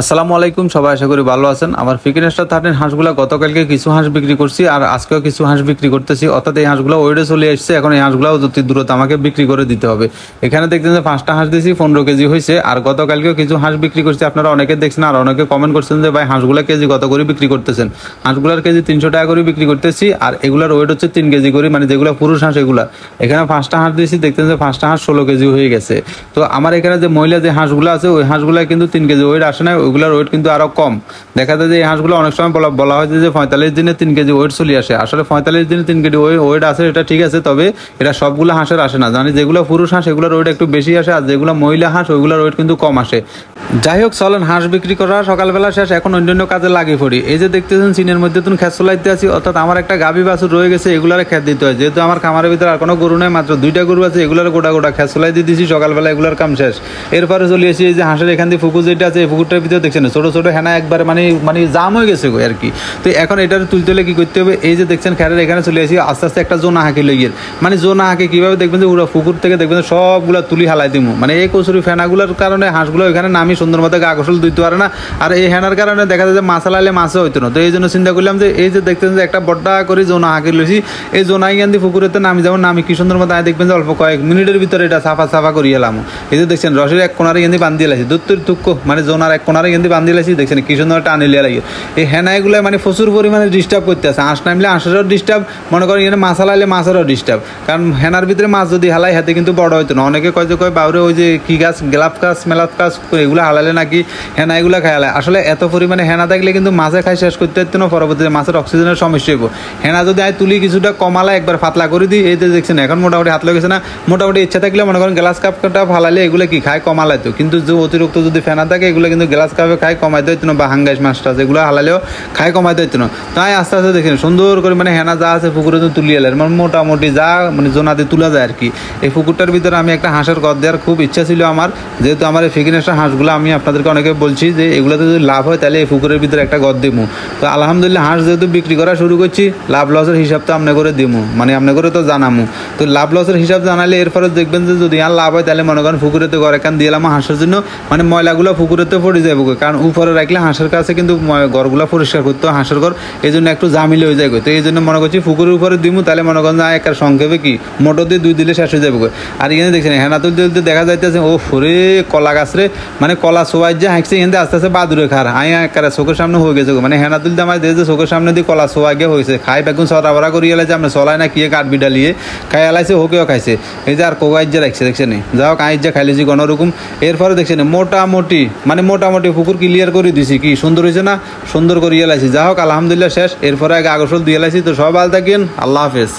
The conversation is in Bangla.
আসসালামু আলাইকুম, সবাই আশা করি ভালো আছেন। আমার ফিকিনেস্টার 13 হাঁসগুলো গতকালকে কিছু হাঁস বিক্রি করছি আর আজকেও কিছু হাঁস বিক্রি করতেছি, অর্থাৎ এই হাঁসগুলো ওয়েটে চলে আসছে। এখন এই হাঁসগুলো অতি দ্রুত আমাকে বিক্রি করে দিতে হবে। এখানে দেখতেন যে 5টা হাঁস দিয়েছি, 15 কেজি হয়েছে। আর গতকালকেও কিছু হাঁস বিক্রি করছি, আপনারা অনেকে দেখছেন আর অনেকে কমেন্ট করছেন যে ভাই হাঁসগুলো কেজি কত করে বিক্রি করতেছেন। হাঁসগুলোর কেজি 300 টাকা করে বিক্রি করতেছি আর এগুলোর ওয়েট হচ্ছে 3 কেজি করে, মানে যেগুলো পুরুষ হাঁস এগুলা। এখানে 5টা হাঁস দিয়েছি, দেখতেন যে 5টা হাঁস 16 কেজি হয়ে গেছে। তো আমার এখানে যে মহিলা যে হাঁসগুলো আছে ওই হাঁসগুলো কিন্তু 3 কেজি ওয়েট আসে না, ওইগুলোর ওয়েট কিন্তু আরো কম। দেখা যায় যে এই হাঁসগুলো অনেক সময় বলা হয় যে 45 দিনে 3 কেজি ওয়েট চলে আসে। আসলে 45 দিনে 3 কেজি ওয়েট আসে, এটা ঠিক আছে, তবে এটা সবগুলো হাঁসের আসে না। জানি যেগুলো পুরুষ হাঁস এগুলোর ওয়েট একটু বেশি আসে আর যেগুলো মহিলা হাঁস ওইগুলোর ওয়েট কিন্তু কম আসে। যাই হোক, চলেন হাঁস বিক্রি করা সকালবেলা শেষ, এখন অন্যান্য কাজে লাগিয়ে পড়ি। এই যে দেখতেছেন সিনের মধ্যে তুমি খেত চলাইতে আছি, অর্থাৎ আমার একটা গাভী বাছুর রয়ে গেছে, এগুলারে খেত দিতে হয়। যেহেতু আমার খামারের ভিতরে আর কোনো গরু নেই, মাত্র 2টা গরু আছে, এগুলার গোটা খেত চলাই দিয়ে দিয়েছি সকালবেলা, এগুলার কাম শেষ। এরপরে চলে এসেছি এই যে হাঁসের এখান দিয়ে পুকুর যেটা আছে, এই পুকুরটার ভিতরে দেখছেন ছোট ছোট হেনা একবারে মানে জাম হয়ে গেছে আর কি। তো এখন এটার তুলতে হলে কি করতে হবে, এই যে দেখছেন খেরের এখানে চলে আসি, আস্তে আস্তে একটা জোনা হাঁকি লইয়ে, মানে জোনা হাঁকি কিভাবে দেখবেন যে পুরো পুকুর থেকে দেখবেন সবগুলা তুলি হালাই দিব। মানে এই কচুরি ফেনাগুলোর কারণে হাঁসগুলো এখানে নামি সুন্দর মতো গা গোসল দিতে পারে না, আর এই হেনার কারণে দেখা যায় যে মাছ লাইলে মাছও হইতো না। তো এই জন্য চিন্তা করলাম যে এই যে দেখতেন যে একটা বড্ডা করে জোনা হাঁকি লইছি, এই জোনাই গান্ধী পুকুরেতে নামি যেমন নামি কি সুন্দর মতো দেখবেন যে অল্প কয়েক মিনিটের ভিতরে এটা সাফা করিয়ে এলাম। এই যে দেখছেন রসের এক কোনারে গেন্দি বান্ধিয়ে লাইছি, দুত্তর তুক্ক মানে জোনার এক কোনারে গেন্দি বান্ধিয়ে লাইছি, দেখছেন কি সুন্দর টানে লিয়ে লাগে। এই হেনাইগুলো মানে প্রচুর পরিমাণে ডিস্টার্ব করতে আছে। হাঁস নামলে হাঁসেরও ডিস্টার্ব, মনে করেন এখানে মাছ হালাইলে মাছেরও ডিস্টার্ব, কারণ হেনার ভিতরে মাছ যদি হালাই হাতে কিন্তু বড় হইতো না। অনেকে কয় যে বাউরে ওই যে কি গাছ গোলাপ গাছ মেলাপ গাছ এগুলো হালালে নাকি হেনা এগুলো খাই হালায়। আসলে এত পরিমাণে হেনা থাকলে কিন্তু মাছে খাই শেষ করতে পারতো না, পরবর্তীতে মাছের অক্সিজেনের সমস্যা হইব। হেনা যদি আমি তুলি কিছুটা কমালা একবার পাতলা করে দিই, এই যে দেখছেন এখন মোটামুটি হাত লেগেছে না। মোটামুটি ইচ্ছা থাকলে মনে করেন গ্লাস কাপটা ফালাইলে এগুলো কি খায় কমালাইতো, কিন্তু যে অতিরিক্ত যদি ফেনা থাকে এগুলো কিন্তু গ্লাস কাপে খায় কমাইতে হইতো না, বা হাঙ্গাইশ মাছটা যেগুলো হালালেও খাই কমাইতে হইতো না। তাই আস্তে আস্তে দেখেন সুন্দর করে মানে হেনা যা আছে পুকুরে তো তুলিয়ে এলেন, মানে মোটামুটি যা মানে জোনাতে তোলা যায় আর কি। এই পুকুরটার ভিতরে আমি একটা হাঁসের ঘর দেওয়ার খুব ইচ্ছা ছিল আমার, যেহেতু আমার এই ফিকিনেস্টার হাঁসগুলো আমি আপনাদেরকে অনেকে বলছি যে এগুলোতে যদি লাভ হয় তাহলে এই পুকুরের ভিতরে একটা ঘর দেবো। তো আলহামদুলিল্লাহ হাঁস যেহেতু বিক্রি করা শুরু করছি, লাভ লসের হিসাব তো আপনি করে দেবো, মানে আপনি করে তো জানামো। তো লাভ লসের হিসাব জানালে এরপরে দেখবেন যে যদি আর লাভ হয় তাহলে মনে করেন পুকুরেতে ঘর এখান দিয়ে এলাম হাঁসের জন্য, মানে ময়লাগুলো পুকুরেতে পড়ে যাবো, কারণ উপরে রাখলে হাঁসের কাছে কিন্তু ঘরগুলো পরিষ্কার করতে হয় হাঁসের ঘর, এই জন্য একটু জামিলে হয়ে যায়। তো এই জন্য মনে করছি পুকুরের উপরে দিব, তাহলে মনে করেন এক সংক্ষেপে কি মোটর দিয়ে 2 দিলে শেষ হয়ে যাবে। আর এখানে দেখছেন হেনা তুলতে দেখা যাইতেছে ও ফরে কলা গাছ রে, মানে কলা সোয়াই যে হাঁকছে এখানে আস্তে আস্তে বাদুরে খার আই একারে চোখের সামনে হয়ে গেছে। মানে হেনা তুলতে আমার দেখছে চোখের সামনে দিয়ে কলা সোয়া গিয়ে হয়েছে, খাই বেগুন সরাবরা করিয়ে এলাইছে, আমরা চলাই না কি কাঠ বিডা লিয়ে খাই এলাইছে, হোকেও খাইছে। এই যে আর কোকাইজ যে রাখছে দেখছেন, যাও আইজ যে খাইলেছি কোনোরকম। এরপরে দেখছেন মোটামুটি পুকুর ক্লিয়ার করে দিছি, কি সুন্দর হয়েছে না, সুন্দর করিয়ে এলাইছি। যা হোক আলহামদুলিল্লাহ শেষ। এরপরে আগে আগসল দিয়ে এলাইছি। তো সব ভালো থাকেন, আল্লাহ হাফেজ।